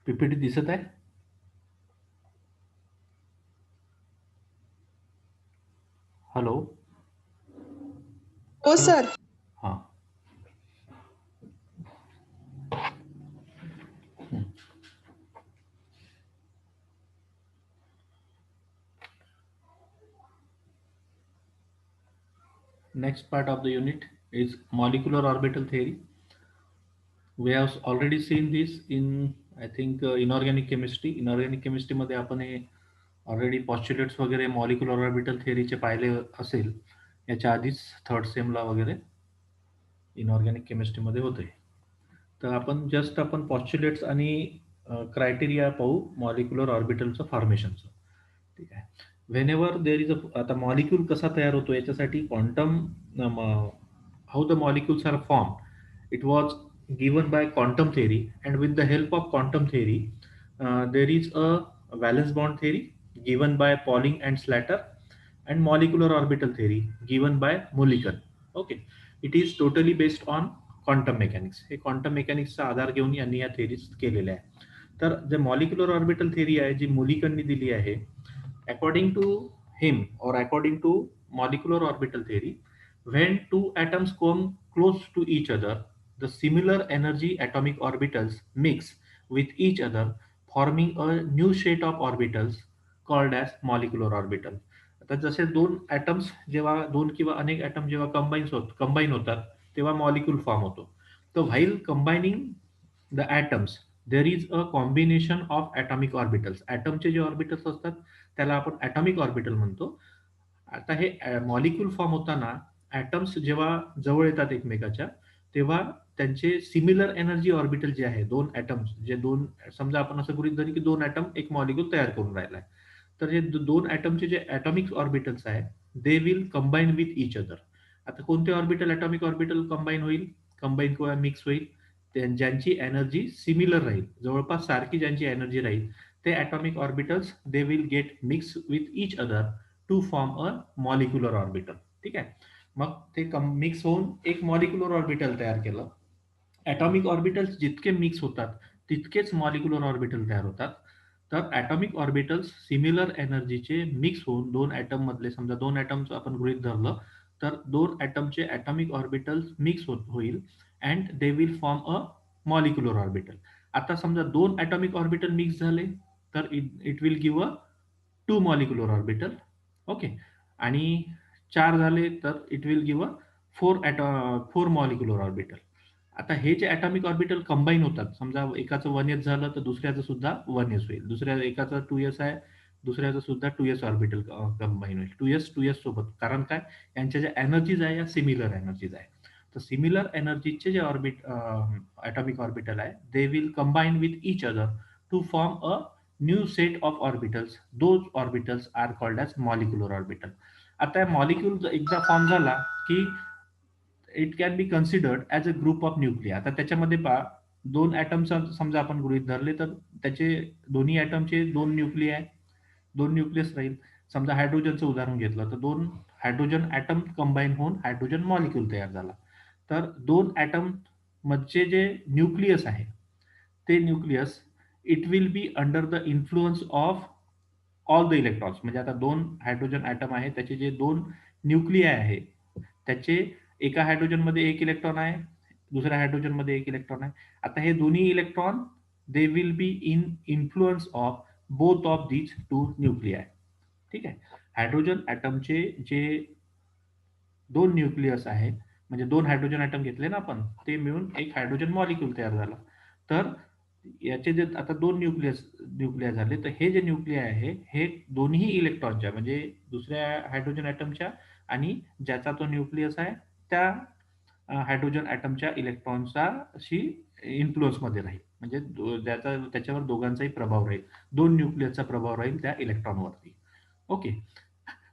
PPT दिसत आहे? Hello हो हॅलो. सर. हां. Next part of the unit is molecular orbital theory. We have already seen this in, I think, inorganic chemistry. Inorganic chemistry मध्ये आपण हे already पॉस्च्युलेट्स वगैरे molecular orbital थेअरीचे पाहिले असेल याच्या आधीच थर्ड सेमला वगैरे इनऑर्गॅनिक केमिस्ट्रीमध्ये होते. तर आपण पॉस्च्युलेट्स आणि क्रायटेरिया पाहू मॉलिक्युलर ऑर्बिटलचं फॉर्मेशनचं. ठीक आहे. व्हेनेवर देर इज आता मॉलिक्यूल कसा तयार होतो याच्यासाठी quantum how the molecules are form it was given by quantum theory and with the help of quantum theory there is a valence bond theory given by Pauling and Slater and molecular orbital theory given by Mulliken. Okay. It is totally based on quantum mechanics. हे quantum मेकॅनिक्सचा आधार घेऊन यांनी या theories केलेल्या आहे. तर जे मॉलिक्युलर ऑर्बिटल थेअरी आहे जी मुलिकननी दिली आहे, according to him or according to molecular orbital theory, when two atoms come close to each other, the similar energy atomic orbitals mix with each other, forming a new set of orbitals called as molecular orbital. आता जसे दोन atoms जेव्हा दोन किंवा अनेक atoms जेव्हा combine होतात तेव्हा मॉलिक्यूल फॉर्म होतो. तर while combining the atoms there is a combination of atomic orbitals. ॲटमचे जे ऑर्बिटल्स असतात त्याला आपण ॲटॉमिक ऑर्बिटल म्हणतो. आता हे मॉलिक्यूल फॉर्म होताना ॲटम्स जेव्हा जवळ येतात एकमेकाच्या, तेव्हा त्यांचे सिमिलर एनर्जी ऑर्बिटल जे आहे, दोन ॲटम्स जे दोन, समजा आपण असं गृहीत धरू की दोन ॲटम एक मॉलिक्यूल तयार करून राहिला आहे. तर हे दोन ॲटमचे जे ॲटॉमिक ऑर्बिटल्स आहेत, दे will combine with each other. आता कोणते ऑर्बिटल ॲटॉमिक ऑर्बिटल कंबाईन किंवा मिक्स होईल? ज्यांची एनर्जी सिमिलर राहील, जवळपास सारखी ज्यांची एनर्जी राहील, ते atomic orbitals they will get mix with each other to form a molecular orbital. ठीक आहे. मग ते मिक्स होऊन एक मॉलिक्युलर ऑर्बिटल तयार केलं. ॲटॉमिक ऑर्बिटल्स जितके मिक्स होतात तितकेच मॉलिक्युलर ऑर्बिटल तयार होतात. तर ॲटॉमिक ऑर्बिटल्स सिमिलर एनर्जीचे मिक्स होऊन दोन ॲटम मधले, समजा दोन ॲटम्स आपण गृहीत धरलं, तर दोन ॲटमचे ॲटॉमिक ऑर्बिटल्स मिक्स होईल and they will form a molecular orbital. आता समजा दोन ॲटॉमिक ऑर्बिटल मिक्स झाले तर it will give a two molecular orbital. Okay. आणि चार झाले तर it will give a four molecular orbital. आता हे जे ॲटॉमिक ऑर्बिटल कंबाईन होतात, समजा एकाचं 1s झालं तर दुसऱ्याचं सुद्धा 1s होईल. दुसऱ्या एकाचं 2s आहे, दुसऱ्याचं सुद्धा 2s ऑर्बिटल कंबाईन होईल. 2s सोबत. कारण काय? यांच्या ज्या एनर्जीज आहे या सिमिलर एनर्जीज आहे. तर सिमिलर एनर्जीचे जे ॲटॉमिक ऑर्बिटल आहे, they will combine with each other to form a new set of orbitals. Those orbitals are called as molecular orbital. आता मॉलिक्यूल एकदा फॉर्म झाला की it can be considered as a group of nuclei. आता त्याच्यामध्ये पहा, दोन atoms समजा आपण गृहीत धरले तर त्याचे दोन्ही ॲटमचे दोन न्यूक्लिया आहे, दोन न्यूक्लियस राहील. समजा हायड्रोजनचं उदाहरण घेतलं तर दोन हायड्रोजन ॲटम कंबाईन होऊन हायड्रोजन मॉलिक्यूल तयार झाला. तर दोन ॲटम मधचे जे न्यूक्लियस आहे ते nucleus it will be under the influence of all the electrons. म्हणजे आता दोन हायड्रोजन ॲटम आहे, त्याचे जे दोन न्यूक्लिया आहे त्याचे एका हायड्रोजनमध्ये एक इलेक्ट्रॉन आहे, दुसऱ्या हायड्रोजनमध्ये एक इलेक्ट्रॉन आहे. आता हे दोन्ही electron they will be in influence of both of these two nuclei. ठीक आहे. हायड्रोजन ॲटमचे जे दोन न्यूक्लियस आहे, म्हणजे दोन हायड्रोजन ॲटम घेतले ना आपण, ते मिळून एक हायड्रोजन मॉलिक्यूल तयार झाला. तर याचे जे आता दोन न्यूक्लिया झाले, तर हे जे न्यूक्लिया आहे हे दोन्ही इलेक्ट्रॉनच्या, म्हणजे दुसऱ्या हायड्रोजन ॲटमच्या आणि ज्याचा तो न्यूक्लियस आहे त्या हायड्रोजन ॲटमच्या इलेक्ट्रॉनचा अशी इन्फ्लुअन्समध्ये राहील. म्हणजे त्याच्यावर दोघांचाही प्रभाव राहील. दोन न्यूक्लियसचा प्रभाव राहील त्या इलेक्ट्रॉनवरती. ओके.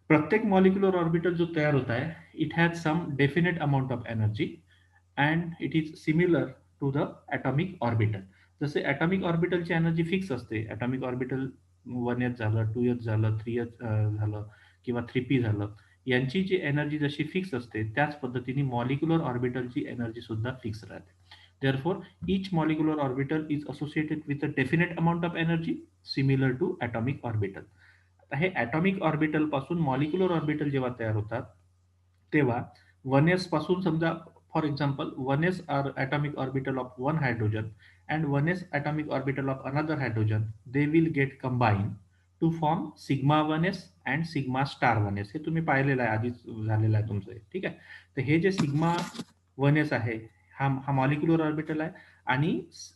प्रत्येक मॉलिक्युलर ऑर्बिटल जो तयार होत आहे, it has some definite amount of energy and it is similar to the atomic orbital. जसे ॲटॉमिक ऑर्बिटलची एनर्जी फिक्स असते. ॲटॉमिक ऑर्बिटल 1s झालं, 2s झालं, 3s झालं किंवा 3p झालं. यांची जी एनर्जी जशी फिक्स असते त्याच पद्धतीने मॉलिक्युलर ऑर्बिटलची एनर्जी सुद्धा फिक्स राहते. Therefore, each molecular orbital is associated with a definite amount of energy similar to atomic orbital. आता हे atomic orbital पासून molecular orbital जेव्हा तयार होतात, तेव्हा 1s पासून समजा for example 1s are atomic orbital of one hydrogen and 1s atomic orbital of another hydrogen, they will get combined to form sigma 1s and sigma star 1s. हे तुम्ही पाहिलेलं आहे, आधीच झालेलं आहे तुमचं हे, ठीक आहे. तर हे जे सिग्मा 1s आहे, हा हा मॉलिक्युलर ऑर्बिटल आहे आणि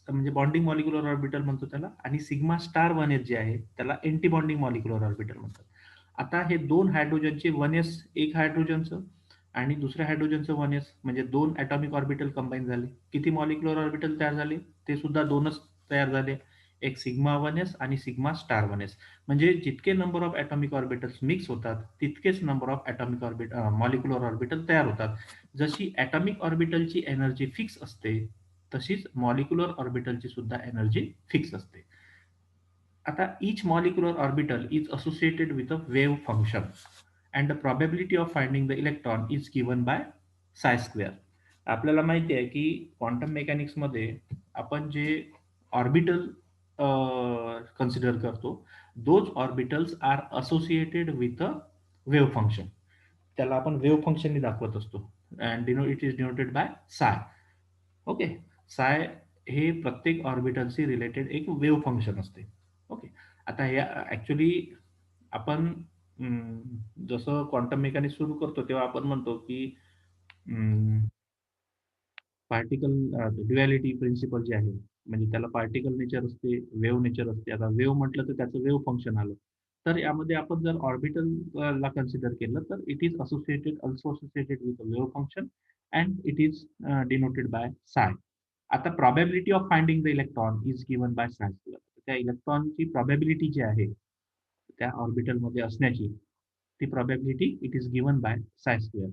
म्हणजे बॉन्डिंग मॉलिक्युलर ऑर्बिटल म्हणतो त्याला, आणि सिग्मा स्टार 1s जे आहे त्याला एंटी बॉन्डिंग मॉलिक्युलर ऑर्बिटल म्हणतात. आता हे दोन हायड्रोजनचे 1s, एक हायड्रोजनचं आणि दुसऱ्या हायड्रोजनचं 1s, म्हणजे दोन ॲटॉमिक ऑर्बिटल कंबाईन झाले. किती मॉलिक्युलर ऑर्बिटल तयार झाले? ते सुद्धा दोनच तयार झाले. एक सिग्मा 1s आणि सिग्मा स्टार 1s. म्हणजे जितके number of atomic orbitals mix होतात, तितकेच number of atomic molecular orbital तयार होतात. जशी ॲटॉमिक ऑर्बिटलची एनर्जी फिक्स असते, तशीच मॉलिक्युलर ऑर्बिटलची सुद्धा एनर्जी फिक्स असते. आता each molecular orbital is associated with a wave function and the probability of finding the electron is given by psi square. आपल्याला माहिती आहे की क्वांटम मेकॅनिक्समध्ये आपण जे ऑर्बिटल कन्सिडर करतो, those orbitals are associated with a wave function. त्याला आपण वेव्ह फंक्शनने दाखवत असतो अँड it is denoted by psi. Okay. Psi हे प्रत्येक ऑर्बिटलशी रिलेटेड एक वेव्ह फंक्शन असते. ओके. आता या ऍक्च्युली आपण जसं क्वांटम मेकॅनिक्स सुरू करतो तेव्हा आपण म्हणतो की पार्टिकल ड्युअलिटी प्रिन्सिपल जे आहे, म्हणजे त्याला पार्टिकल नेचर असते, वेव्ह नेचर असते. आता वेव्ह म्हटलं तर त्याचं वेव्ह फंक्शन आलं. तर यामध्ये आपण जर ऑर्बिटल ला कन्सिडर केलं तर it is associated also associated with wave function and it is denoted by साय. आता probability of finding the electron is given bye साय स्क्वेअर. त्या इलेक्ट्रॉनची प्रॉबॅबिलिटी जी आहे त्या ऑर्बिटलमध्ये असण्याची, ती probability it is given bye साय square.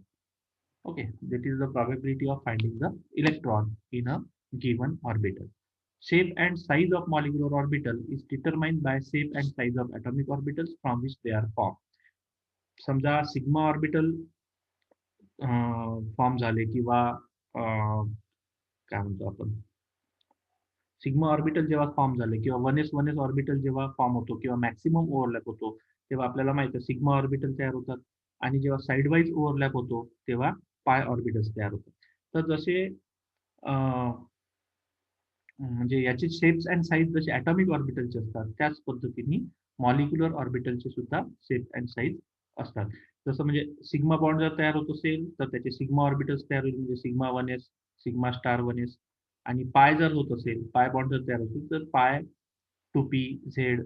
Okay, that is the probability of finding the electron in a given orbital. Shape and size of molecular orbital is determined by shape and size of atomic orbitals from which they are formed. समजा sigma orbital form झाले किंवा काय म्हणतो आपण, sigma orbital जेव्हा form झाले किंवा 1s orbital जेव्हा फॉर्म होतो किंवा मॅक्सिमम ओव्हरलॅप होतो, तेव्हा आपल्याला माहिती आहे सिग्मा ऑर्बिटल तयार होतात आणि जेव्हा साइड वाईज ओव्हरलॅप होतो तेव्हा पाय ऑर्बिटल्स तयार होतात. तर जसे म्हणजे याचे शेप्स अँड साईज जसे ॲटॉमिक ऑर्बिटलचे असतात, त्याच पद्धतीने मॉलिक्युलर ऑर्बिटलचे सुद्धा शेप अँड साईज असतात. जसं म्हणजे सिग्मा बॉन्ड जर तयार होत असेल तर त्याचे सिग्मा ऑर्बिटल्स तयार होईल, म्हणजे sigma 1s, sigma star 1s. आणि पाय जर होत असेल, पाय बॉन्ड जर तयार होतील तर पाय 2p-z,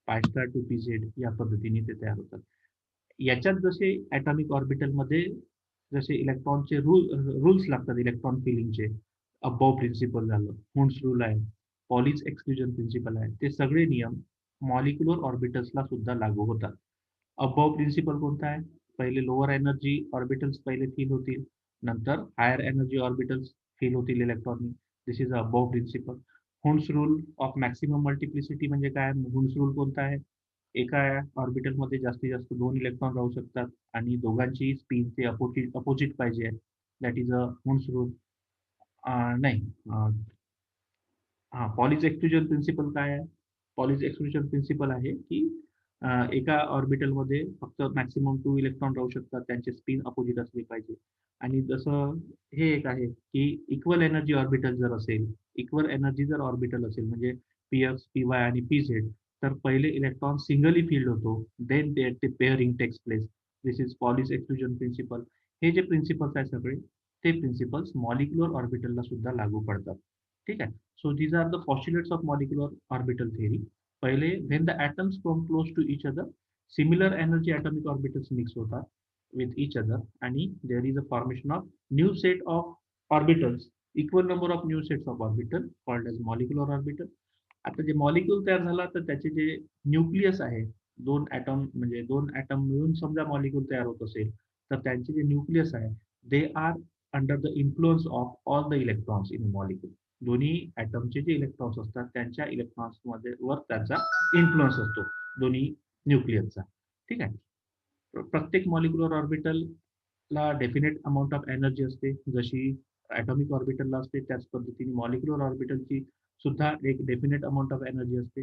पाय स्टार 2p-z या पद्धतीने ते तयार होतात. याच्यात जसे ॲटॉमिक ऑर्बिटलमध्ये जसे इलेक्ट्रॉनचे रूल्स लागतात इलेक्ट्रॉन फिलिंगचे, अबॉव प्रिन्सिपल झालं, हुन्स रूल आहे, पॉलीज एक्सक्लुजन प्रिन्सिपल आहे, ते सगळे नियम मॉलिक्युलर ऑर्बिटल्सला सुद्धा लागू होतात. अबॉव प्रिन्सिपल कोणता आहे? पहिले लोअर एनर्जी ऑर्बिटल्स पहिले फिल होतील, नंतर हायर एनर्जी ऑर्बिटल्स फिल होतील इलेक्ट्रॉननी. This is Aufbau principle. Hund's rule of maximum multiplicity म्हणजे काय? हुन्स रूल कोणता आहे? एका ऑर्बिटलमध्ये जास्तीत जास्त 2 इलेक्ट्रॉन राहू शकतात आणि दोघांची स्पिन ते अपोजिट पाहिजे. That is a Hund's rule. नाही, हां, पॉलीज एक्सक्लुजन प्रिन्सिपल काय आहे? पॉलीज एक्सक्लुजन प्रिन्सिपल आहे की एका ऑर्बिटलमध्ये फक्त मॅक्सिमम 2 इलेक्ट्रॉन राहू शकतात, त्यांचे स्पिन अपोजिट असले पाहिजे. आणि जसं हे एक आहे की इक्वल एनर्जी ऑर्बिटल जर असेल, इक्वल एनर्जी जर ऑर्बिटल असेल म्हणजे px, py आणि pz, तर पहिले इलेक्ट्रॉन सिंगली फील्ड होतो, देन ते pairing takes place. This is Pauli's exclusion principle. हे जे प्रिन्सिपल्स आहेत सगळे, ते प्रिन्सिपल्स मॉलिक्युलर ऑर्बिटलला सुद्धा लागू पडतात. ठीक आहे. So these are the postulates of molecular orbital theory. पहिले, when the atoms come close to each other, similar energy atomic orbitals mix होतात with each other आणि there is a formation of new set of orbitals, equal number of new sets of orbital called as molecular orbital. आता जे molecule तयार झाला तर त्याचे जे nucleus आहे, दोन ॲटम म्हणजे दोन ॲटम मिळून समजा मॉलिक्यूल तयार होत असेल, तर त्यांचे जे न्यूक्लियस आहे, they are under the influence of all the electrons in a molecule. दोन्ही ॲटमचे जे इलेक्ट्रॉन्स असतात त्यांच्या इलेक्ट्रॉन्समध्ये वर त्यांचा इन्फ्लुअन्स असतो दोन्ही न्यूक्लियसचा. ठीक आहे. प्रत्येक मॉलिक्युलर ऑर्बिटलला डेफिनेट अमाऊंट ऑफ एनर्जी असते, जशी ॲटॉमिक ऑर्बिटलला असते त्याच पद्धतीने मॉलिक्युलर ऑर्बिटलची सुद्धा एक डेफिनेट अमाऊंट ऑफ एनर्जी असते.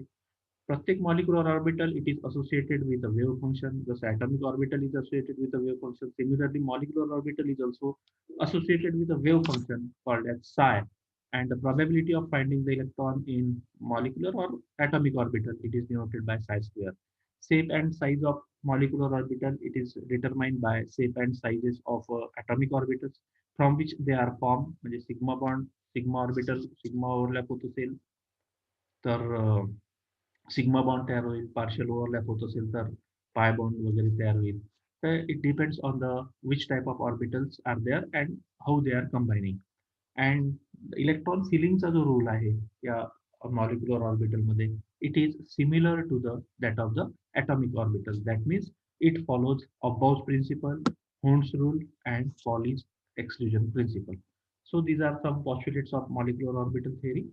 प्रत्येक molecular orbital it is associated with a wave function. जसं atomic orbital is associated with a wave function, similarly molecular orbital is also associated with a wave function called as psi, and the probability of finding the electron in molecular or atomic orbital it is denoted by psi square. Shape and size of molecular orbital it is determined by shape and sizes of atomic orbitals from which they are formed. म्हणजे sigma bond, sigma orbital, sigma overlap होत असेल तर sigma bond तयार होईल, partial overlap होत असेल तर pi bond वगैरे तयार होईल. तर it depends on the which type of orbitals are there and how they are combining. And electron फिलिंगचा जो रोल आहे या मॉलिक्युलर ऑर्बिटलमध्ये it is similar to the that of the atomic orbital. That means it follows Aufbau's principle, Hund's rule, and Pauli's exclusion principle. So these are some postulates of molecular orbital theory.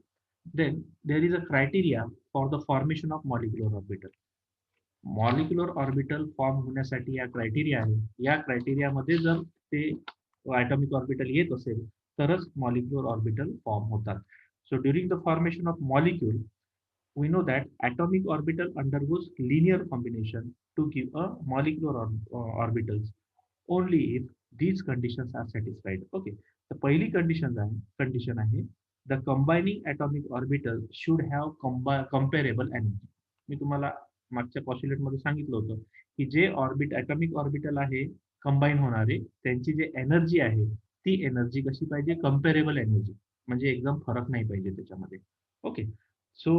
Then there is a criteria for the formation of molecular orbital. Molecular orbital form होण्यासाठी या criteria आहे. या क्रायटेरियामध्ये जर ते atomic orbital येत असेल तरच molecular orbital form होतात. So during the formation of molecule we know that atomic orbital undergoes linear combination to give a molecular orbitals only if these conditions are satisfied. Okay, तर पहिली condition आहे the combining atomic orbital should have comparable energy. मी तुम्हाला मागच्या postulate मध्ये सांगितलं होतं की जे ॲटॉमिक ऑर्बिटल आहे कंबाईन होणारे त्यांची जे एनर्जी आहे ती एनर्जी कशी पाहिजे, कंपेरेबल एनर्जी, म्हणजे एकदम फरक नाही पाहिजे त्याच्यामध्ये. ओके, सो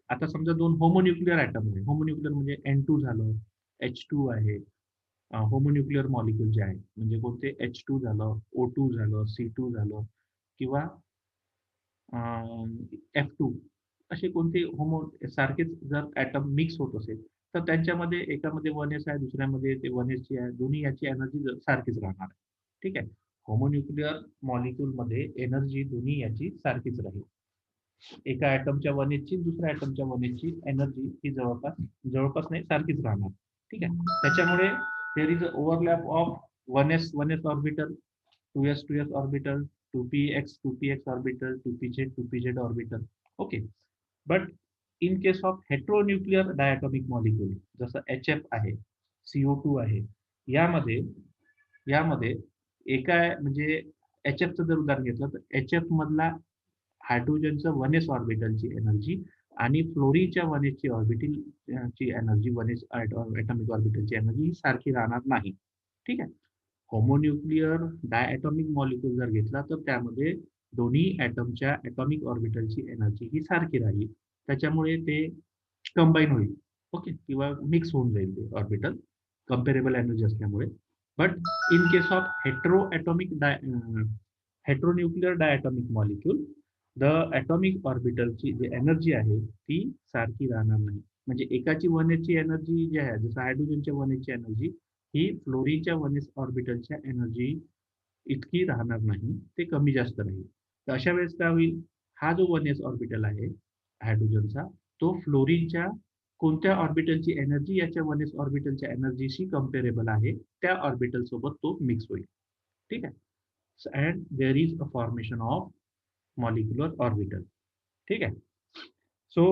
आता समजा दोन होमोन्यूक्लिअर ॲटम आहे. होमोन्यूक्लिअर म्हणजे N2 झालं, H2 आहे. होमोन्यूक्लिअर मॉलिक्यूल जे आहे म्हणजे कोणते H2 झालं, O2 झालं, C2 झालं किंवा F2 असे कोणते होमो सारखेच जर ॲटम मिक्स होत असेल तर त्यांच्यामध्ये एकामध्ये 1s आहे, दुसऱ्यामध्ये ते 1s ची आहे. दोन्ही याची एनर्जी सारखीच राहणार आहे. ठीक आहे. होमोन्यूक्लिअर मॉलिक्यूलमध्ये एनर्जी दोन्ही याची सारखीच राहील. एका ॲटमच्या 1s ची दुसऱ्या ॲटमच्या 1s ची एनर्जी ही जवळपास नाही सारखीच राहणार. ठीक आहे. त्याच्यामुळे there is overlap of 1s orbital, 2s orbital, 2px orbital, 2pz orbital. Okay, but in case of heteronuclear diatomic molecule जसं HF आहे, CO2 आहे, यामध्ये यामध्ये एका म्हणजे HFचं जर उदाहरण घेतलं तर HF मधला हायड्रोजनचं 1s ऑर्बिटलची एनर्जी आणि फ्लोरीनच्या 1s ची ऑर्बिटल ची एनर्जी 1s ॲटॉमिक ऑर्बिटलची एनर्जी ही सारखी राहणार नाही. ठीक आहे. होमोन्यूक्लिअर डायॲटॉमिक मॉलिक्यूल जर घेतला तर त्यामध्ये दोन्ही ॲटमच्या ॲटॉमिक ऑर्बिटलची एनर्जी ही सारखी राहील. त्याच्यामुळे ते कंबाईन होईल. ओके, किंवा मिक्स होऊन जाईल ते ऑर्बिटल कंपेरेबल एनर्जी असल्यामुळे. But in case of heteronuclear diatomic molecule the atomic ऑर्बिटलची जी एनर्जी आहे ती सारखी राहणार नाही. म्हणजे एकाची 1s ची एनर्जी जी आहे जसं हायड्रोजनच्या 1s ची एनर्जी ही फ्लोरीनच्या 1s ऑर्बिटलच्या एनर्जी इतकी राहणार नाही, ते कमी जास्त राहील. तर अशा वेळेस काय होईल, हा जो 1s ऑर्बिटल आहे हायड्रोजनचा तो फ्लोरीनच्या कोणत्या ऑर्बिटलची एनर्जी याच्या 1s ऑर्बिटलच्या एनर्जीशी कंपेरेबल आहे त्या ऑर्बिटल सोबत तो मिक्स होईल. ठीक आहे. And there is a formation of molecular orbital. ठीक आहे. So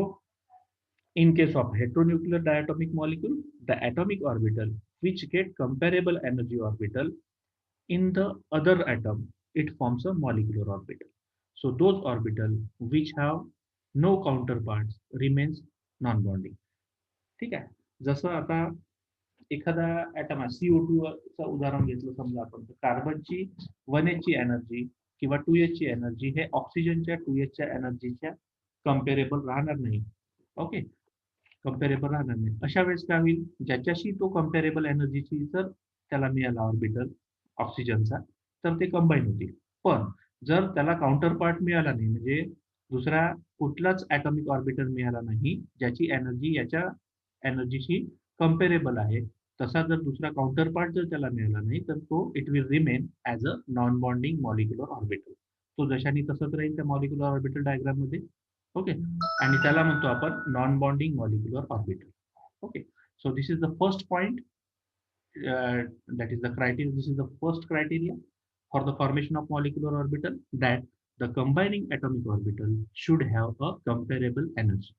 in case of heteronuclear diatomic molecule, the atomic orbital which get comparable energy orbital in the other atom, it forms a molecular orbital. So those orbital which have no counterparts remains non-bonding. ठीक आहे. जसं आता एखादा item आहे CO2 चं उदाहरण घेतलं समजा आपण तर कार्बनची 1s ची एनर्जी किंवा 2s ची एनर्जी हे ऑक्सिजनच्या 2s च्या एनर्जीच्या कंपेरेबल राहणार नाही. ओके, कंपेरेबल राहणार नाही. अशा वेळेस काय होईल, ज्याच्याशी तो कंपेरेबल एनर्जीची जर त्याला मिळाला ऑर्बिटल ऑक्सिजनचा तर ते कंबाईन होतील. पण जर त्याला काउंटर पार्ट मिळाला नाही म्हणजे दुसरा कुठलाच ॲटॉमिक ऑर्बिटल मिळाला नाही ज्याची एनर्जी याच्या एनर्जीशी कंपेरेबल आहे, तसा जर दुसरा काउंटर पार्ट जर त्याला मिळाला नाही तर तो it will remain as a non bonding molecular orbital. तो जशानी तसंच राहील त्या मॉलिक्युलर ऑर्बिटल डायग्राम मध्ये. ओके, आणि त्याला म्हणतो आपण non bonding molecular orbital. Okay, so this is the first point that is the criteria. This is the first criteria for the formation of molecular orbital, that the combining atomic orbital should have a comparable energy.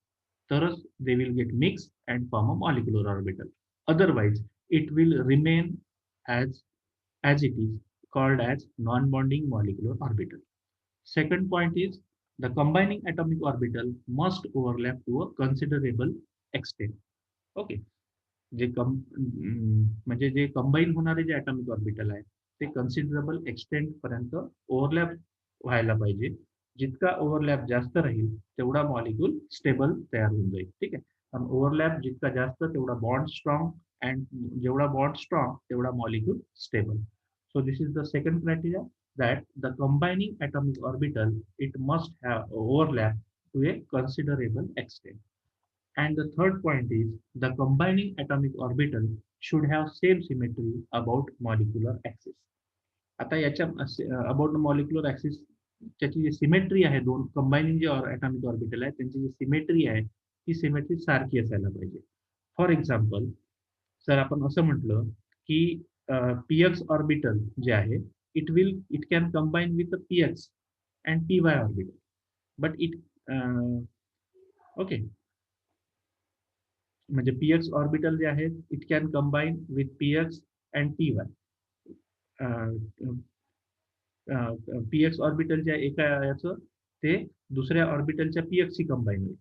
Thus, they will get mixed and form a molecular orbital. Otherwise, it will remain as it is, called as non-bonding molecular orbital. Second point is the combining atomic orbital must overlap to a considerable extent. Okay. जे म्हणजे जे combine होणारे जे atomic orbital आहे ते considerable extent पर्यंत overlap व्हायला पाहिजे. जितका ओव्हरलॅप जास्त राहील तेवढा मॉलिक्यूल स्टेबल तयार होऊन जाईल. ठीक आहे. आणि ओव्हरलॅप जितका जास्त तेवढा बॉन्ड स्ट्रॉंग, अँड जेवढा बॉन्ड स्ट्रॉंग तेवढा molecule stable. So this is the second criteria, that the combining atomic orbital, it must have overlap to a considerable extent. And the third point is the combining atomic orbital should have same symmetry about molecular axis. आता याच्या about molecular axis त्याची जी symmetry आहे, दोन combining जे atomic orbital आहे त्यांची जी symmetry आहे ती सिमेट्री सारखी असायला पाहिजे. फॉर एक्झाम्पल, जर आपण असं म्हटलं की पीएक्स ऑर्बिटल जे आहे it can combine with the px and py orbital, but it okay, म्हणजे px ऑर्बिटल जे आहे it can combine with px and py. px orbital जे एका याचं ते दुसऱ्या ऑर्बिटलच्या px शी कंबाईन होईल.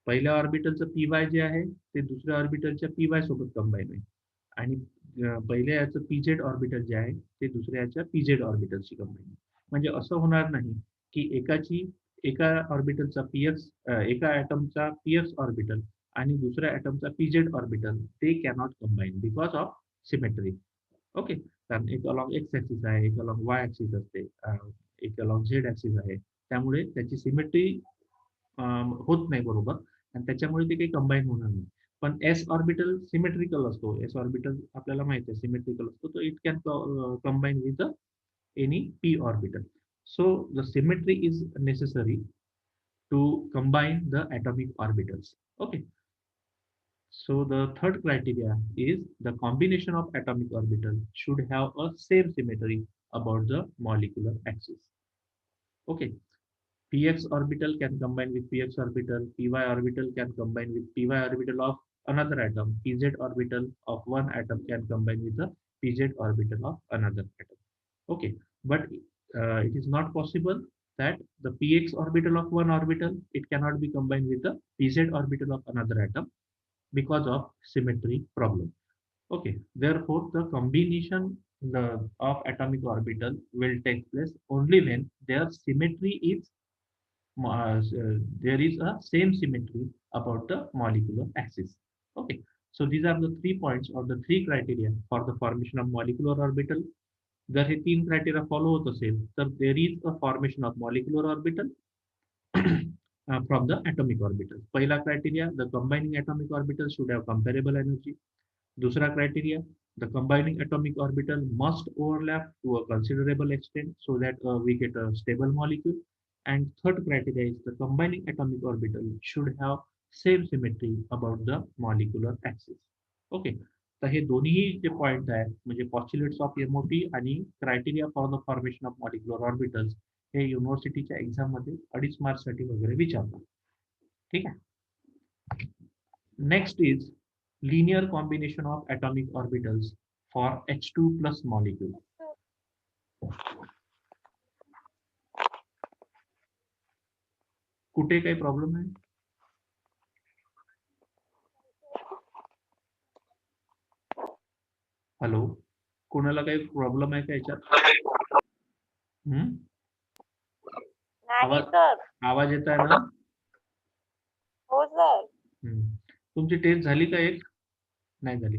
पहिल्या ऑर्बिटलचं py जे आहे ते दुसऱ्या ऑर्बिटलच्या py सोबत कंबाईन होईल, आणि पहिल्या याचं pz ऑर्बिटल जे आहे ते दुसऱ्या याच्या pz ऑर्बिटलशी कंबाईन. म्हणजे असं होणार नाही की एका ऑर्बिटलचा px, एका ॲटमचा px ऑर्बिटल आणि दुसऱ्या ॲटमचा pz ऑर्बिटल ते cannot combine because of symmetry. Okay. कारण एक अलॉंग एक्स ऍक्सिस आहे, एक अलॉंग वाय ऍक्सिस असते, एक अलॉंग झेड ऍक्सिस आहे. त्यामुळे त्याची सिमेट्री होत नाही बरोबर, आणि त्याच्यामुळे ते काही कंबाईन होणार नाही. पण एस ऑर्बिटल सिमेट्रिकल असतो. एस ऑर्बिटल आपल्याला माहिती आहे सिमेट्रिकल असतो, तो it can combine with any P orbital. So the symmetry is necessary to combine the atomic orbitals. Okay. So the third criteria is the combination of atomic orbital should have a same symmetry about the molecular axis. Okay. Px orbital can combine with px orbital, py orbital can combine with py orbital of another atom, pz orbital of one atom can combine with the pz orbital of another atom. Okay. But it is not possible that the px orbital of one orbital, it cannot be combined with the pz orbital of another atom because of symmetry problem. Okay, therefore the combination of atomic orbital will take place only when their symmetry is there is a same symmetry about the molecular axis. Okay, so these are the 3 points or the 3 criteria for the formation of molecular orbital. जर हे 3 criteria follow होत असेल तर देर is a formation of molecular orbital from the atomic orbital. पहिला criteria, the combining atomic orbital should have comparable energy. दूसरा criteria, the combining atomic orbital must overlap to a considerable extent so that we get a stable molecule. And third criteria is the combining atomic orbital should have same symmetry about the molecular axis. Okay. तर हे दोन्ही जे point आहेत म्हणजे पॉस्च्युलेट्स of MOT आणि criteria for the formation of molecular orbitals हे युनिव्हर्सिटीच्या exam मध्ये 2.5 मार्क्ससाठी वगैरे विचारतात. ठीक आहे. Next is linear combination of atomic orbitals for H2+ molecule. कुठे काही प्रॉब्लेम आहे? हॅलो, कोणाला काही प्रॉब्लेम आहे का याच्यात? आवाज येत आहे ना? हो सर. तुमची टेस्ट झाली का? एक नाही झाली.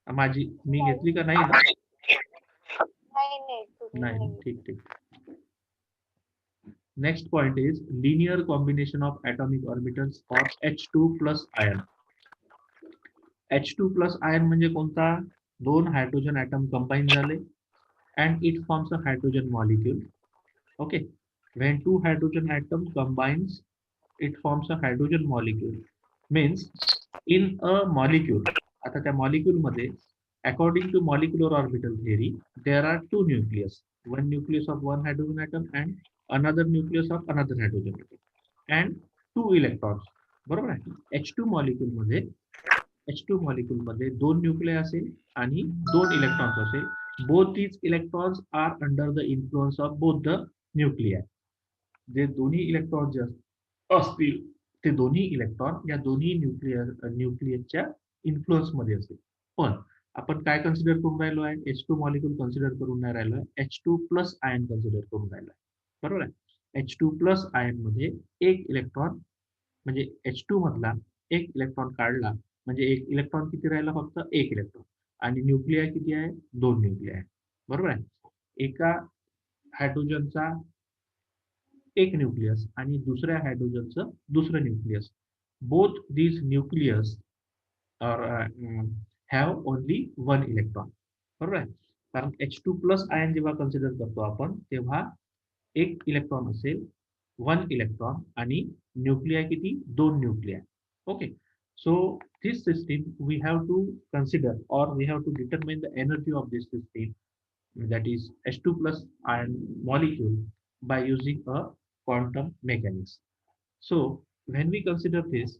माझी मी घेतली का? नाही ना? नाही. ठीक ठीक. Next point is linear combination of atomic orbitals for H2+ ion. H2+ ion म्हणजे कोणता? 2 हायड्रोजन ॲटम कंबाईन झाले and it forms a hydrogen molecule. Okay, when 2 hydrogen atoms combines, it forms a hydrogen molecule. Means in a molecule. आता त्या molecule मध्ये according to molecular orbital theory there are two nucleus, one nucleus of one hydrogen atom and another nucleus of another hydrogen atom and two electrons. बरोबर आहे. H2 मध्ये दोन nuclei असेल आणि दोन इलेक्ट्रॉन्स असेल. Both these electrons are under the influence of both the nuclei. जे दोन्ही इलेक्ट्रॉन जे असतील ते दोन्ही इलेक्ट्रॉन या दोन्ही न्यूक्लियसच्या इन्फ्लुअन्स मध्ये असेल. पण आपण काय कन्सिडर करून राहिलो आहे, H2 मॉलिक्यूल कन्सिडर करून नाही राहिलो आहे, H2 प्लस आयन कन्सिडर करून राहिलो आहे. बरोबर आहे. H2 प्लस आयन मध्ये एक इलेक्ट्रॉन म्हणजे H2 मधला एक इलेक्ट्रॉन काढला म्हणजे एक इलेक्ट्रॉन किती राहिला, फक्त एक इलेक्ट्रॉन. आणि न्यूक्लिया किती आहे, दोन न्यूक्लिया आहे. बरोबर आहे. एका हायड्रोजनचा एक न्यूक्लियस आणि दुसऱ्या हायड्रोजनचं दुसरं न्यूक्लियस. Both these nucleus are have only one electron. बरोबर आहे. कारण H2 प्लस आयन जेव्हा कन्सिडर करतो आपण तेव्हा एक इलेक्ट्रॉन असेल, वन इलेक्ट्रॉन, आणि न्यूक्लिया किती, दोन nuclei. Okay. So this system we have to consider or we have to determine the energy of this system, that is H2 plus ion molecule, by using a quantum mechanics. So when we consider this,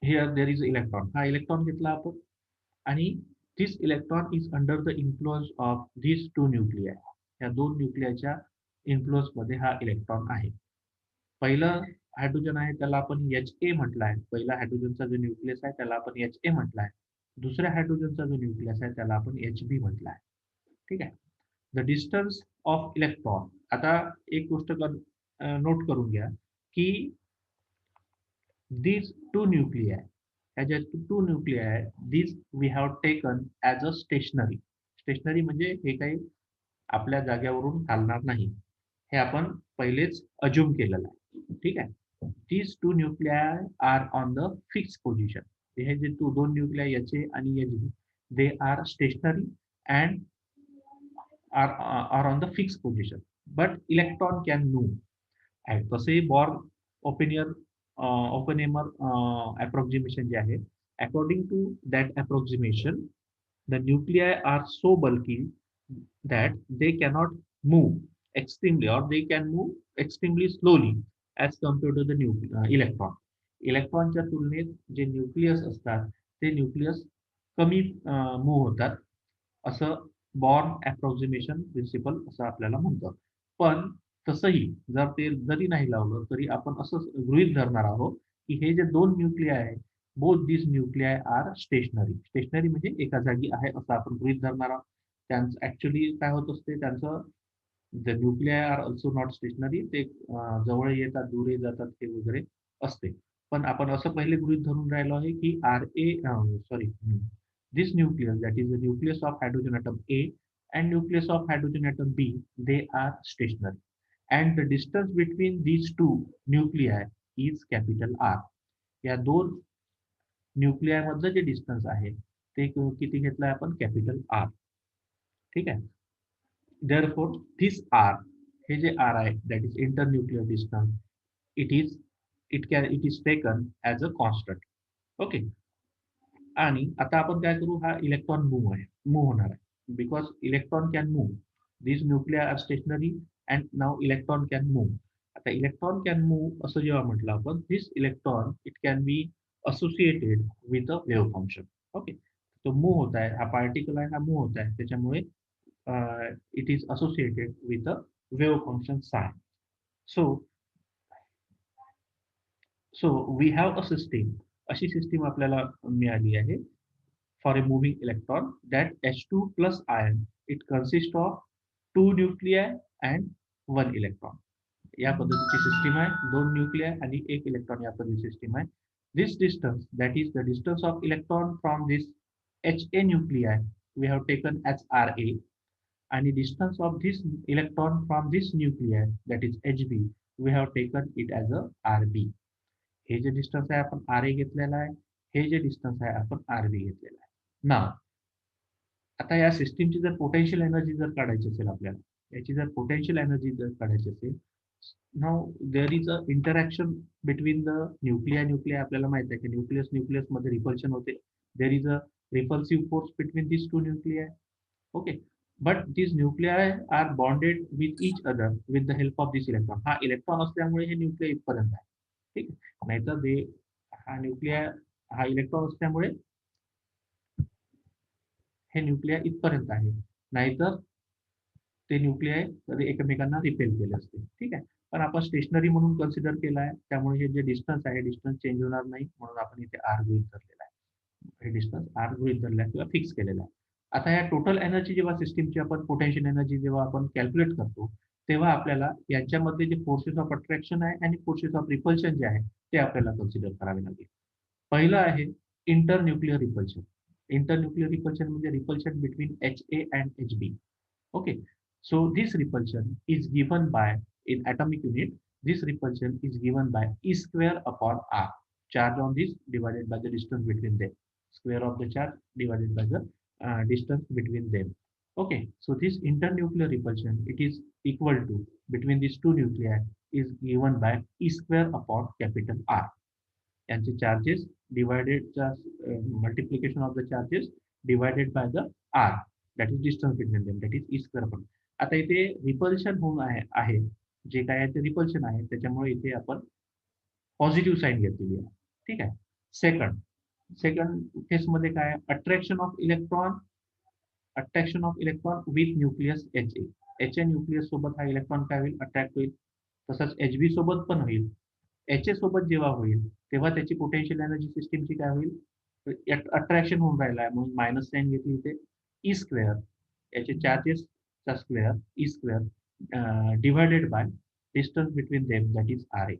here there is electron. हा electron घेतला आपण आणि this electron is under the influence of these two nuclei. या दोन न्यूक्लियाच्या influence मध्ये हा electron आहे. पहिलं हायड्रोजन आहे त्याला आपण HA म्हटलं आहे. पहिला हायड्रोजनचा जो न्यूक्लियस आहे त्याला आपण HA म्हटलं आहे. दुसऱ्या हायड्रोजनचा जो न्यूक्लियस आहे त्याला आपण HB म्हटलं आहे. ठीक आहे. The distance of electron. आता एक गोष्ट नोट करून घ्या की these two nuclei, ह्या ज्या टू न्यूक्लिया आहे, these we have taken as a stationary. Stationary म्हणजे हे काही आपल्या जाग्यावरून चालणार नाही, हे आपण पहिलेच अज्युम केलेलं आहे. ठीक आहे. these two nuclei are on the fixed position. हे जे दोन न्यूक्लिया HA आणि HB, they are stationary and are on the fixed position, but electron can move. तसे बॉर्न ओपेनहेमर अप्रॉक्सिमेशन जे आहे, according to that approximation the nuclei are so bulky that they cannot move extremely, or they can move extremely slowly as compared to the electron. इलेक्ट्रॉनच्या तुलनेत जे nucleus असतात ते nucleus कमी move होतात, असं बॉर्न अप्रॉक्सिमेशन प्रिन्सिपल असं आपल्याला म्हणतं. पण तसंही जर ते जरी नाही लावलं तरी आपण असं गृहीत धरणार आहोत की हे जे दोन न्यूक्लिया आहे, both this nuclei are stationary. Stationary म्हणजे एका जागी आहे असं आपण गृहीत धरणार आहोत. त्यांचं ऍक्च्युली काय होत असते, त्यांचं the nuclei are also not stationary. ते जवळ येतात, दूर जातात, हे वगैरे असते. पण आपण असं पहिले गृहीत धरून राहिलो आहे की this nucleus, that is the nucleus of hydrogen atom A and nucleus of hydrogen atom B, they are stationary, and the distance between these two nuclei is capital R. या दोन न्यूक्लिया मधलं जे डिस्टन्स आहे ते किती घेतलंय आपण, कॅपिटल R. ठीक आहे. therefore this R, हे जे R आहे, that is internuclear distance, it is taken as a constant. Okay. आणि आता आपण काय करू, हा इलेक्ट्रॉन मूव्ह होणार आहे, because electron can move. This nuclei are stationary and now electron can move. आता इलेक्ट्रॉन कॅन मूव्ह असं जेव्हा म्हटलं आपण, this electron it can be associated with a wave function. Okay. तो मूव्ह होत आहे, हा पार्टिकल आहे, हा मूव्ह होत आहे, त्याच्यामुळे it is associated with a wave function psi. So we have a system. अशी सिस्टीम आपल्याला मिळाली आहे for a moving electron, that H2 plus ion, it consist of two nuclei and one electron. या पद्धतीची system आहे. दोन nuclei आणि एक इलेक्ट्रॉन या पद्धतीची सिस्टीम आहे. This distance, that is the distance of electron from this HA nuclei, we have taken as RA, आणि distance of this electron from this nuclei, that is HB, we have taken it as a RB. हे जे distance आहे आपण RA घेतलेला आहे, हे जे distance आहे आपण RB घेतलेला आहे. नाव आता या सिस्टीमची जर पोटेन्शियल एनर्जी जर काढायची असेल आपल्याला, याची जर पोटेन्शियल एनर्जी जर काढायची असेल, Now there is a interaction between the nuclei. आपल्याला माहित आहे की न्यूक्लियस मध्ये रिपल्शन होते. There is a repulsive force between these two nuclei. Okay, but these nuclei are bonded with each other with the help of this electron. हा electron असल्यामुळे हे nuclei इथपर्यंत आहे. ठीक आहे. नाहीतर हा न्यूक्लिय हा इलेक्ट्रॉन असल्यामुळे हे न्यूक्लिय इथपर्यंत आहे. नाहीतर ते न्यूक्लिय एकमेकांना रिपेल केले असते. ठीक आहे. पण आपण स्टेशनरी म्हणून कन्सिडर केला आहे, त्यामुळे हे जे डिस्टन्स आहे डिस्टन्स चेंज होणार नाही, म्हणून आपण इथे आर गृहीत धरलेला आहे. हे डिस्टन्स आर गृहीत धरला किंवा फिक्स केलेला आहे. आता या टोटल एनर्जी जेव्हा सिस्टीमची आपण पोटेन्शियल एनर्जी जेव्हा आपण कॅल्क्युलेट करतो, तेव्हा आपल्याला यांच्यामध्ये जे फोर्सेस ऑफ अट्रॅक्शन आहे आणि फोर्सेस ऑफ रिपल्शन जे आहे ते आपल्याला कन्सिडर करावे लागेल. पहिलं आहे इंटरन्यूक्लियर रिपल्शन. इंटरन्यूक्लियर रिपल्शन म्हणजे repulsion between HA and HB. Okay, so this repulsion is given by, in atomic unit, this repulsion is given by E square upon R. Charge on this divided by the distance between them. Square of the charge divided by the distance between them. Okay, so this internuclear repulsion, it is equal to, between these two nuclei, is given by E square upon capital R. यांचे charges divided multiplication of the charges divided by the R, that is distance between them, that is e square upon. आता इथे repulsion होऊन आहे जे काय आहे ते repulsion आहे, त्याच्यामुळे इथे आपण पॉझिटिव्ह साईन घेतलेली आहे. ठीक आहे. सेकंड केसमध्ये काय, attraction of electron with nucleus HA. HA nucleus सोबत हा इलेक्ट्रॉन काय होईल, अट्रॅक्ट होईल. तसंच HB सोबत पण होईल. HA सोबत जेव्हा होईल तेव्हा त्याची पोटेन्शियल एनर्जी सिस्टीमची काय होईल, अट्रॅक्शन होऊन राहिला आहे म्हणून मायनस साईन घेतली इथे. ई स्क्वेअर, याचे चार्जेसचा square, e square divided by distance between them, that is RA.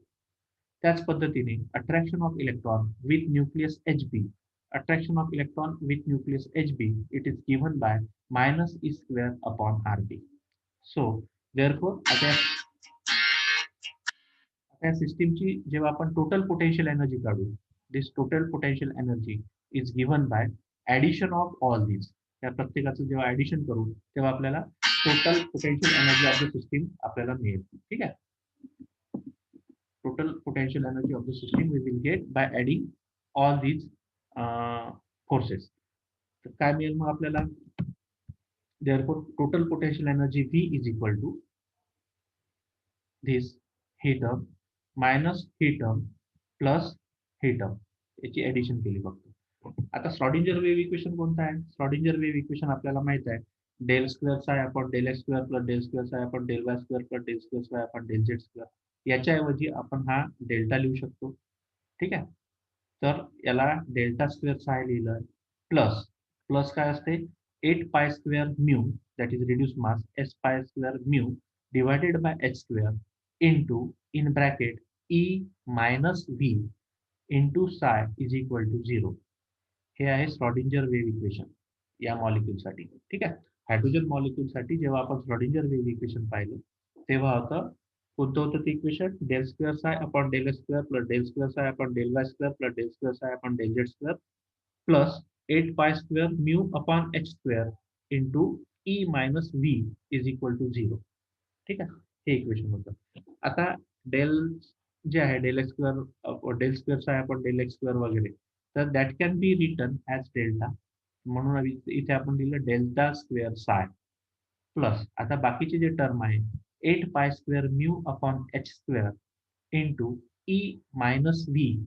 त्याच पद्धतीने attraction of electron with nucleus HB, attraction of electron with nucleus HB, it is given by minus E square upon RB. So therefore आता सिस्टीमची जेव्हा आपण total potential energy काढू, this total potential energy is given by addition of all this. त्या प्रत्येकाचं जेव्हा addition करू तेव्हा आपल्याला total potential energy of the system आपल्याला मिळेल. ठीक आहे. Total potential energy of the system we will get by adding all these forces. तर काय मिळेल मग आपल्याला, therefore total potential energy V is equal to this he term minus he term plus he term, याची addition केली फक्त. आता श्रॉडिंजर wave equation कोणता आहे, श्रॉडिंजर वेव्ह इक्वेशन आपल्याला माहित आहे, del square psi upon del x square plus del square psi upon del y square plus del square psi upon del z square. याच्याऐवजी आपण हा डेल्टा लिहू शकतो. ठीक आहे. तर याला डेल्टा स्क्वेअर साय लिहिलं प्लस काय असते, 8 pi square mu, that is reduce mass, S पाय square mu divided by H square into in bracket E minus V into psi is equal to 0. हे आहे श्रॉडिंजर वेव्ह इक्वेशन या मॉलिक्यूलसाठी. ठीक आहे. हायड्रोजन मॉलिक्यूलसाठी जेव्हा आपण श्रॉडिंजर वेव्ह इक्वेशन पाहिलं तेव्हा होतं कोणतं होतं ते equation, del square psi upon del x square plus del square psi upon del y square plus del square psi upon del z square plus 8 pi square mu upon h square into e minus v is equal to 0. ठीक आहे. हे equation होतं. आता del जे आहे del x square psi upon del x square वगैरे, तर that can be written as delta, म्हणून इथे आपण दिलं डेल्टा स्क्वेअर साय प्लस आता बाकीचे जे टर्म आहे 8 pi square mu upon h square into e minus V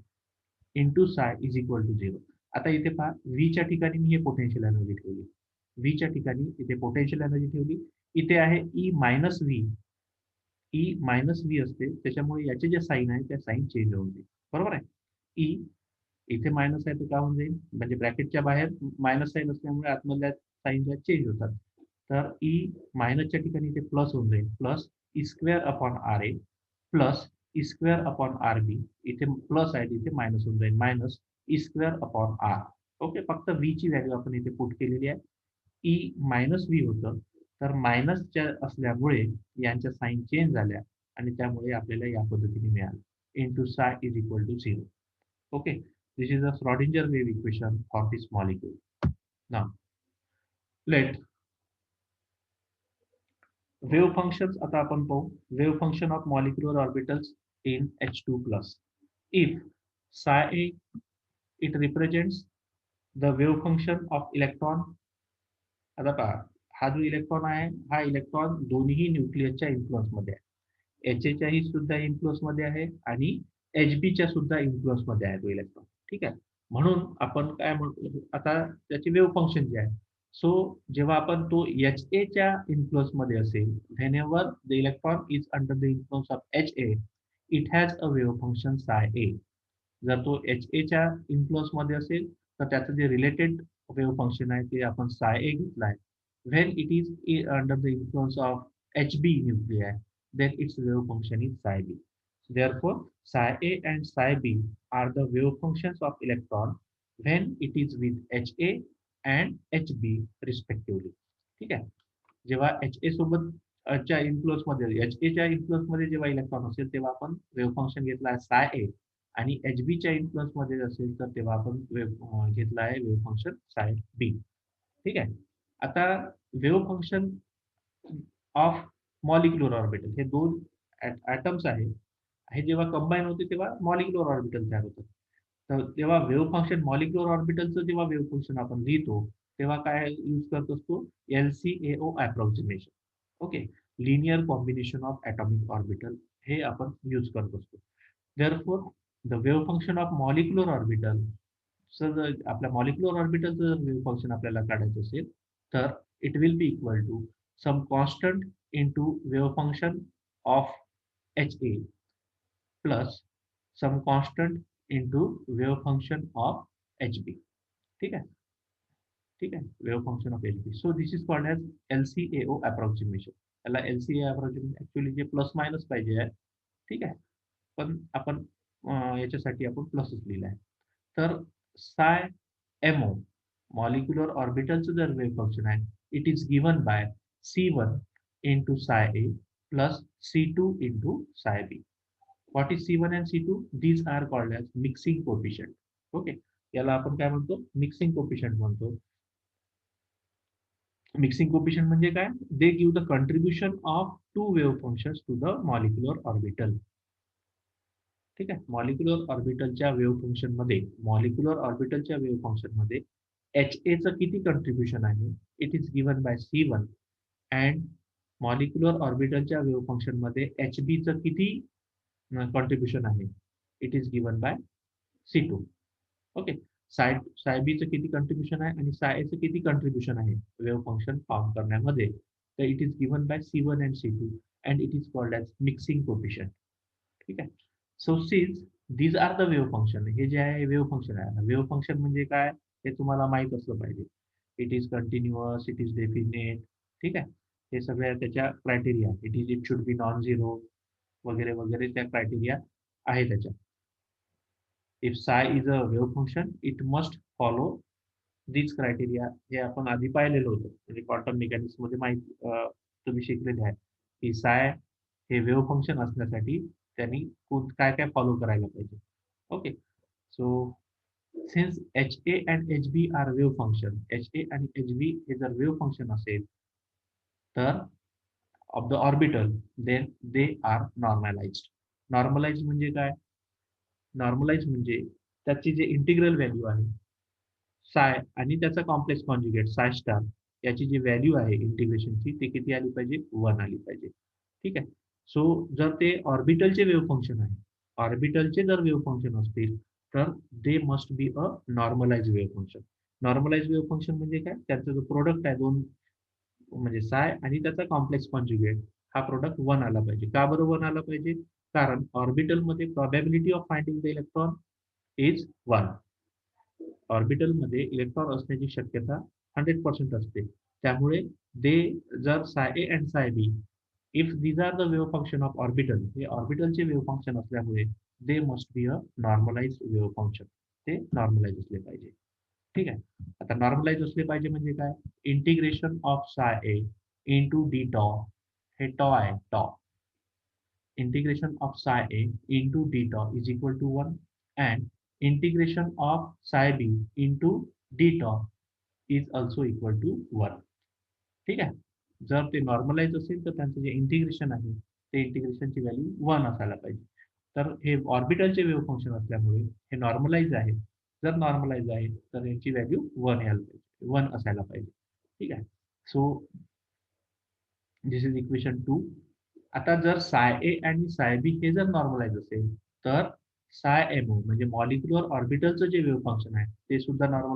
into psi is equal to 0. आता इथे पहा, व्हीच्या ठिकाणी मी हे पोटेन्शियल एनर्जी ठेवली, व्हीच्या ठिकाणी इथे पोटेन्शियल एनर्जी ठेवली. इथे आहे ई मायनस व्ही असते, त्याच्यामुळे याचे जे साईन आहे त्या साईन चेंज होऊन जाईल. बरोबर आहे. ई इथे मायनस आहे तर का होऊन जाईल, म्हणजे ब्रॅकेटच्या बाहेर मायनस साईन असल्यामुळे आतमधल्या साईन ज्या चेंज होतात. तर ई मायनसच्या ठिकाणी इथे प्लस होऊन जाईल, plus e square upon r a plus e square upon r b, इथे प्लस आहे तिथे मायनस होऊन जाईल, minus e square upon r. Okay. फक्त व्ही ची व्हॅल्यू आपण इथे पुट केलेली आहे. ई मायनस व्ही होतं, तर मायनसच्या असल्यामुळे यांच्या साईन चेंज झाल्या आणि त्यामुळे आपल्याला या पद्धतीने मिळालं, into psi is equal to 0. Okay. This is a Schrodinger wave equation for this molecule. Now let wave functions आता आपण पाहू. Wave function of molecular orbitals in H2 plus. If psi a it represents the wave function of electron. आता पहा, हा जो electron आहे हा electron दोन्ही न्यूक्लियसच्या इन्फ्लुअन्स मध्ये आहे. HAच्याही सुद्धा इन्फ्लुअन्स मध्ये आहे आणि HBच्या सुद्धा इन्फ्लुअन्स मध्ये आहे तो इलेक्ट्रॉन. ठीक आहे. म्हणून आपण काय म्हणतो आता त्याची वेव्ह फंक्शन जे आहे. सो जेव्हा आपण तो HAच्या इन्फ्लुअन्स मध्ये असेल, whenever the electron is under the influence of HA, it has a wave function psi a. जर तो HAच्या इन्फ्लुअन्स मध्ये असेल तर त्याचं जे रिलेटेड वेव्ह फंक्शन आहे ते आपण psi a घेतलं आहे. When it is under the influence of Hb nuclei, then its wave function is psi b. Therefore, psi a and psi b are the wave functions of electron when it is with Ha and Hb respectively. ठीक आहे. जेव्हा Ha सोबत च्या influence मध्ये HAच्या influence मध्ये जेव्हा electron असेल तेव्हा आपण वेव्ह फंक्शन घेतला आहे psi a आणि HBच्या इन्फ्लुअन्स मध्ये असेल तर तेव्हा आपण घेतला आहे वेव्ह फंक्शन psi b. ठीक आहे. आता wave function of molecular orbital हे दोन ॲटम्स आहेत. हे जेव्हा कंबाईन होते तेव्हा मॉलिक्युलर ऑर्बिटल तयार होतात. तर तेव्हा वेव्ह फंक्शन मॉलिक्युलर ऑर्बिटलचं जेव्हा वेव्ह फंक्शन आपण लिहितो तेव्हा काय यूज करत असतो? LCAO approximation. Okay. Linear combination of atomic orbital हे आपण यूज करत असतो. Therefore, the wave function of molecular orbital, जर आपल्या मॉलिक्युलर ऑर्बिटलचं जर वेव्ह फंक्शन आपल्याला काढायचं असेल तर it will be equal to some constant into wave function of HA plus some constant into wave function of HB. ठीक आहे. ठीक आहे. Wave function of HB. So this is called as LCAO approximation. त्याला LCAO approximation actually जे plus minus पाहिजे आहे. ठीक आहे. पण आपण याच्यासाठी आपण प्लसच लिहिला आहे. तर psi MO मॉलिक्युलर ऑर्बिटलचं जर वेव्ह फंक्शन आहे, it is given by C1 into psi A plus C2 into psi B. What is C1 and C2? These are called as mixing coefficient. Okay. याला आपण काय म्हणतो? मिक्सिंग कोफिशियंट म्हणतो. Mixing coefficient म्हणजे काय? They give the contribution of two wave functions to the molecular orbital. ठीक आहे. Molecular ऑर्बिटलच्या वेव्ह फंक्शन मध्ये HAचं किती कंट्रीब्युशन आहे? It is given by C1 and molecular ऑर्बिटलच्या वेव्ह फंक्शन मध्ये HBचं किती कॉन्ट्रीब्युशन आहे? It is given by C2. Okay. Psi बीचं किती कंट्रीब्युशन आहे आणि साय एचं किती कंट्रीब्युशन आहे वेव्ह फंक्शन फॉर्म करण्यामध्ये? तर it is given by C1 and C2 and it is called as mixing coefficient. ठीक आहे. So since these are the wave function. हे जे आहे वेव्ह फंक्शन आहे. वेव्ह फंक्शन म्हणजे काय हे तुम्हाला माहित असलं पाहिजे. It is continuous, it is definite. ठीक आहे. हे सगळ्या त्याच्या criteria. It should be non zero वगैरे वगैरे त्या क्रायटेरिया आहे त्याच्या. If psi is a wave function it must follow this criteria. हे आपण आधी पाहिलेलं होतं. म्हणजे क्वांटम मेकॅनिक्स मध्ये तुम्ही शिकलेले आहे की psi हे वेव्ह फंक्शन असण्यासाठी त्यांनी काय काय फॉलो करायला पाहिजे. Okay. So since HA and HB are wave function, HA आणि HB हे जर वेव्ह फंक्शन असेल तर of the orbital then they are normalized. Normalized म्हणजे काय? नॉर्मलाइज म्हणजे त्याची जे इंटिग्रल व्हॅल्यू आहे साय आणि त्याचा कॉम्प्लेक्स कॉन्जुगेट साय स्टार याची जी व्हॅल्यू आहे इंटिग्रेशनची ती किती आली पाहिजे? 1 आली पाहिजे. ठीक आहे. सो जर ते ऑर्बिटलचे वेव्ह फंक्शन आहे, ऑर्बिटलचे जर वेव्ह फंक्शन असतील तर they must be a normalize wave function. Normalize wave function म्हणजे काय? त्याचा जो प्रोडक्ट आहे दोन म्हणजे साय आणि त्याचा कॉम्प्लेक्स कॉन्जुगेट हा प्रोडक्ट 1 आला पाहिजे. का बरं 1 आला पाहिजे? कारण ऑर्बिटलमध्ये probability of finding the electron is 1. ऑर्बिटलमध्ये इलेक्ट्रॉन असण्याची शक्यता 100% असते. त्यामुळे दे जर psi A and psi B if these are the wave function of orbital, हे ऑर्बिटलचे वेव्ह फंक्शन असल्यामुळे they must be a normalized wave function. ते नॉर्मलाइज असले पाहिजे. ठीक आहे. आता नॉर्मलाइज असले पाहिजे म्हणजे काय? Integration of psi A into d tau. हे टॉ आहे टॉ. Integration of psi A into d tau is equal to 1 and integration of psi B into d tau is also equal to 1. ठीक आहे. जर ते नॉर्मलाइज असेल तर त्यांचं जे इंटिग्रेशन आहे ते इंटिग्रेशनची व्हॅल्यू 1 असायला पाहिजे. तर हे ऑर्बिटलचे वेव्ह फंक्शन असल्यामुळे हे नॉर्मलाइज आहे. जर नॉर्मलाइज आहे तर याची व्हॅल्यू 1 यायला पाहिजे, 1 असायला पाहिजे. ठीक आहे. So this is equation 2. आता जर साय ए आणि साय बी हे जर नॉर्मलाइज असेल तर साय एमओ म्हणजे मॉलिक्युलर ऑर्बिटलचं जे वेव्ह फंक्शन आहे ते सुद्धा नॉर्मल